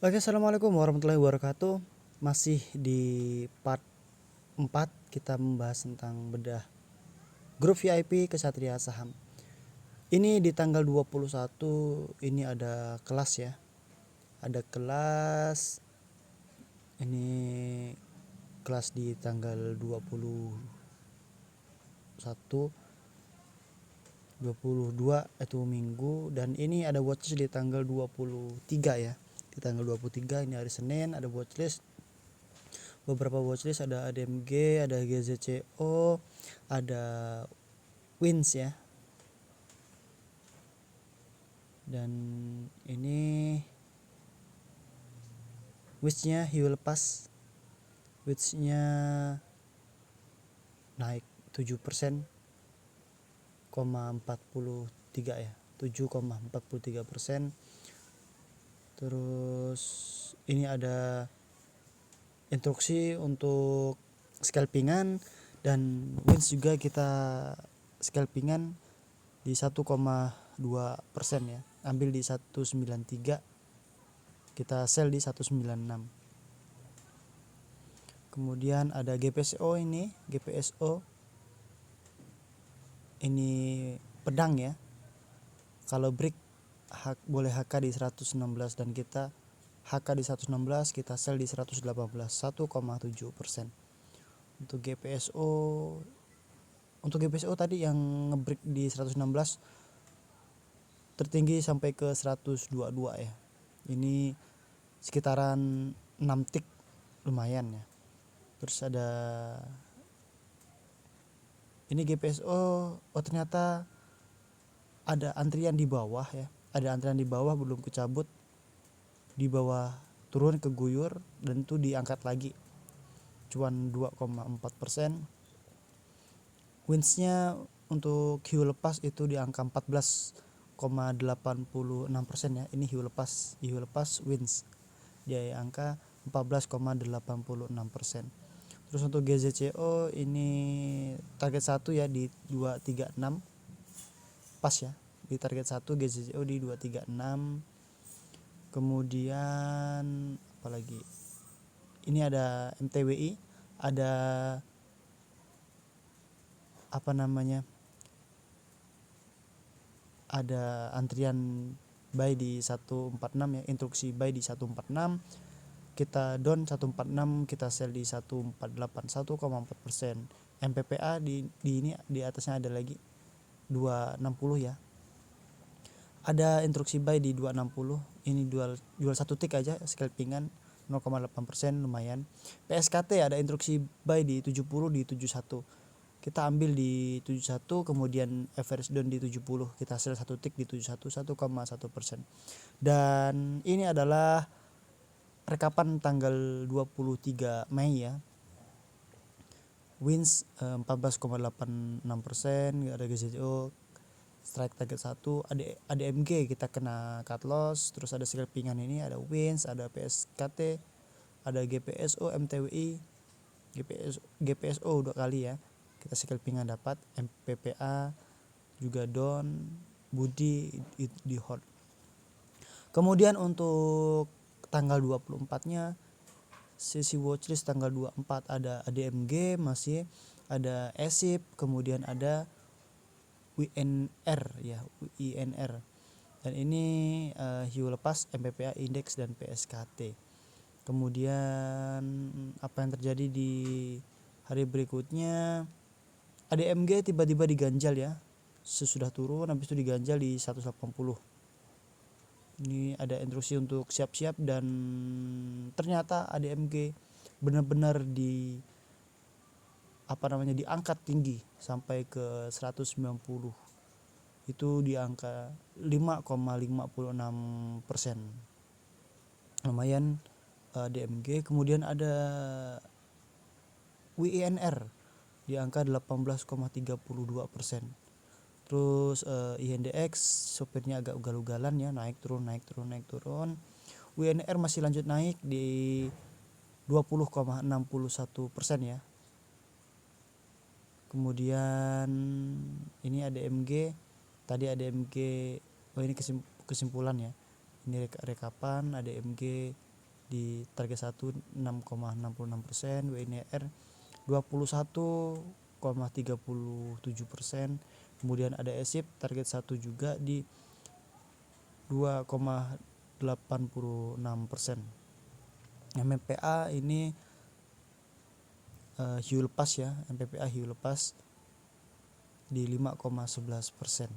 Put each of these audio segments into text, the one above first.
Oke, assalamualaikum warahmatullahi wabarakatuh. Masih di part 4 kita membahas tentang bedah grup VIP Kesatria Saham. Ini di tanggal 21 ini ada kelas ya. Ada kelas ini kelas di tanggal 21 22 itu minggu, dan ini ada watchlist di tanggal 23 ya. Di tanggal 23 ini hari Senin ada watchlist. Beberapa watchlist ada ADMG, ada GZCO, ada Wins ya. Dan ini Winsnya hiu lepas. Winsnya naik 7%, 43 ya, 7,43%. Terus ini ada instruksi untuk scalpingan, dan Wins juga kita scalpingan di 1,2% ya. Ambil di 193, kita sell di 196. Kemudian ada GPSO GPSO ini pedang ya. Kalau break boleh HK di 116, dan kita HK di 116, kita sell di 118, 1,7%. Untuk GPSO tadi yang ngebreak di 116 tertinggi sampai ke 122 ya. Ini sekitaran 6 tick, lumayan ya. Terus ada ini GPSO, ternyata ada antrian di bawah ya. Ada antrian di bawah belum kecabut. Di bawah turun ke guyur, dan itu diangkat lagi. Cuan 2,4%. Winsnya untuk hiu lepas itu di angka 14,86% ya. Ini hiu lepas wins di angka 14,86%. Terus untuk GZCO ini target 1 ya di 236, pas ya, di target 1 GZCO di 236. Kemudian apalagi, ini ada MTWI, ada ada antrian buy di 146 ya, instruksi buy di 146, kita down 146, kita sell di 148, 1,4%. MPPA di ini di atasnya ada lagi 260 ya. Ada instruksi buy di 260. Ini jual satu tick aja, scalpingan 0,8%, lumayan. PSKT ada instruksi buy di 70, di 71. Kita ambil di 71, kemudian average down di 70, kita sell satu tick di 71, 1,1%. Dan ini adalah rekapan tanggal 23 Mei ya. Wins 14,86%, ada GZO strike target 1, ada ADMG kita kena cut loss. Terus ada scalpingan, ini ada Wins, ada PSKT, ada GPSO, MTWI, GPSO 2 kali ya, kita scalpingan dapat. MPPA juga down, Budi di hold. Kemudian untuk tanggal 24-nya sesi watchlist tanggal 24 ada ADMG, masih ada ESIP, kemudian ada WNR ya, WINR. Dan ini hiu lepas, MPPA indeks, dan PSKT. Kemudian apa yang terjadi di hari berikutnya, ADMG tiba-tiba diganjal ya, sesudah turun habis itu diganjal di 180. Ini ada instruksi untuk siap-siap, dan ternyata ADMG benar-benar diangkat tinggi sampai ke 190. Itu di angka 5,56%. Lumayan ADMG. Kemudian ada WINR di angka 18,32%. Terus INDX sopirnya agak ugal-ugalan ya, naik turun. WNR masih lanjut naik di 20,61% ya. Kemudian ini ADMG, tadi ADMG, ini kesimpulan ya. Ini rekapan ADMG di target 1 6,66%, WNR 21,37%. Kemudian ada ESIP target 1 juga di 2,86%. MPPA ini hiu lepas ya, MPPA hiu lepas di 5,11%.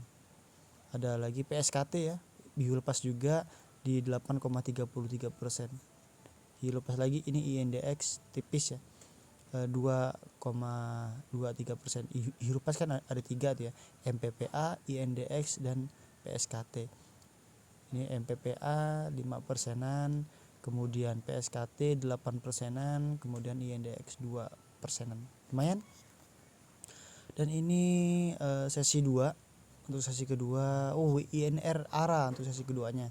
Ada lagi PSKT ya, hiu lepas juga di 8,33%. Hiu lepas lagi ini INDX tipis ya, 2,23%. Hiu lepas kan ada 3 tuh ya, MPPA, INDX dan PSKT. Ini MPPA 5%, kemudian PSKT 8%, kemudian INDX 2%. Lumayan. Dan ini sesi 2. Untuk sesi kedua, INR ARA untuk sesi keduanya.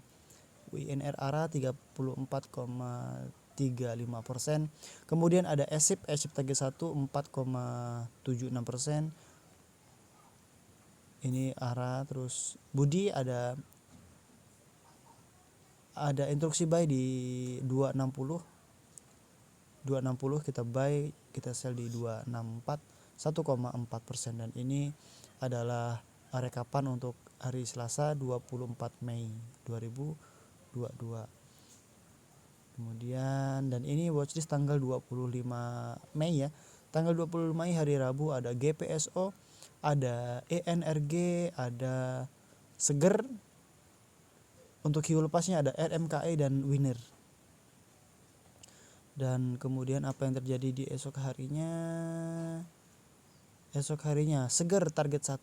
INR ARA 34,35%. Kemudian ada ESIP target 1 4,76%. Ini ARA. Terus Budi ada instruksi buy di 260 kita buy, kita sell di 264 1,4%. Dan ini adalah rekapan untuk hari Selasa 24 Mei 2022. Kemudian dan ini watchlist tanggal 25 Mei ya. Tanggal 25 Mei hari Rabu ada GPSO, ada ENRG, ada Seger. Untuk hiu lepasnya ada RMKE dan Winner. Dan kemudian apa yang terjadi di esok harinya? Esok harinya Seger target 1.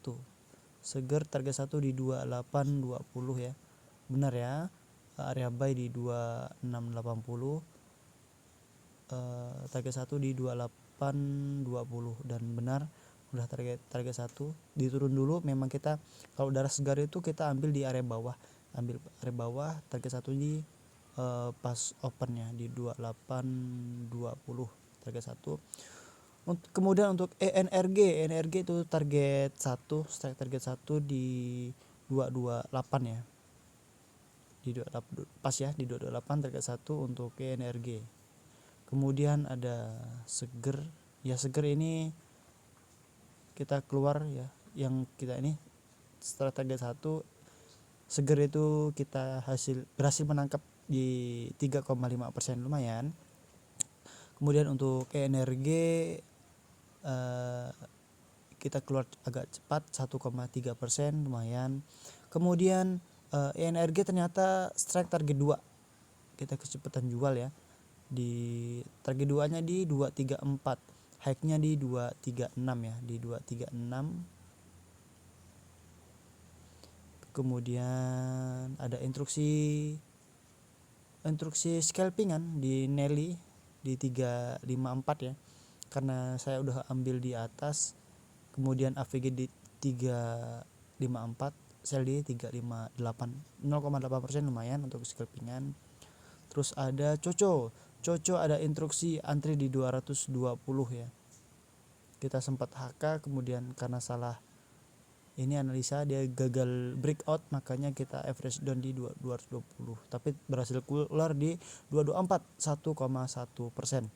Seger target 1 di 2820 ya. Benar ya. Area buy di 2680. Target 1 di 2820 dan benar udah target 1 diturun dulu. Memang kita kalau darah segar itu kita ambil di area bawah, target 1 di pas opennya di 2820 target 1. Kemudian untuk ENRG itu target 1, strike target 1 di 228 ya. Di 28 pas ya, di 228 target 1 untuk ENRG. Kemudian ada Seger. Ya Seger ini kita keluar ya, yang kita ini setelah target 1 Seger itu kita berhasil menangkap di 3,5%, lumayan. Kemudian untuk ENRG kita keluar agak cepat 1,3%, lumayan. Kemudian ENRG ternyata strike target 2, kita kecepatan jual ya. Di target 2 nya di 234, high-nya di 236 ya, di 236. Kemudian ada instruksi scalpingan di Nelly di 354 ya, karena saya udah ambil di atas. Kemudian AVG di 354, sell di 358, 0,8%, lumayan untuk scalpingan. Terus ada Coco ada instruksi antri di 220 ya. Kita sempat HK, kemudian karena salah ini analisa dia gagal breakout, makanya kita average down di 220, tapi berhasil keluar di 224, 1,1%.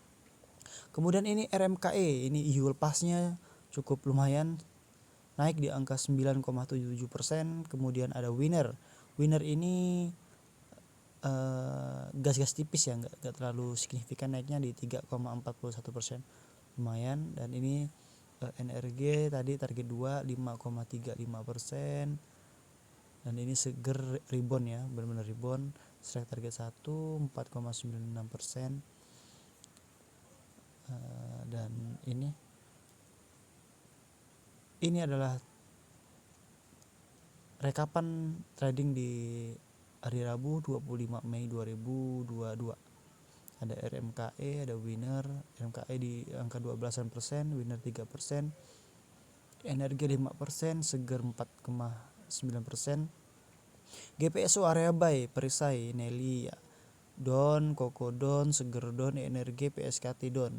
Kemudian ini RMKE, ini hiu lepasnya cukup lumayan, naik di angka 9,77%. Kemudian ada Winner ini gas-gas tipis ya, nggak terlalu signifikan naiknya di 3,41%, lumayan. Dan ini NRG tadi target 2 5,35%. Dan ini Seger rebound ya, benar-benar rebound, strike target 1 4,96%. Dan ini adalah rekapan trading di hari Rabu 25 Mei 2022. Ada RMKE, ada Winner. RMKE di angka 12%, Winner 3%, energi 5%, Seger 4,9%. GPSO area buy, Perisai, Nelly Don, Koko Don, Seger Don, energi PSKT Don.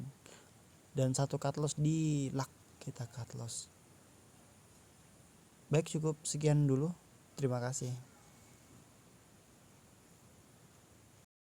Dan satu cut loss di LAK, kita cut loss. Baik, cukup sekian dulu. Terima kasih.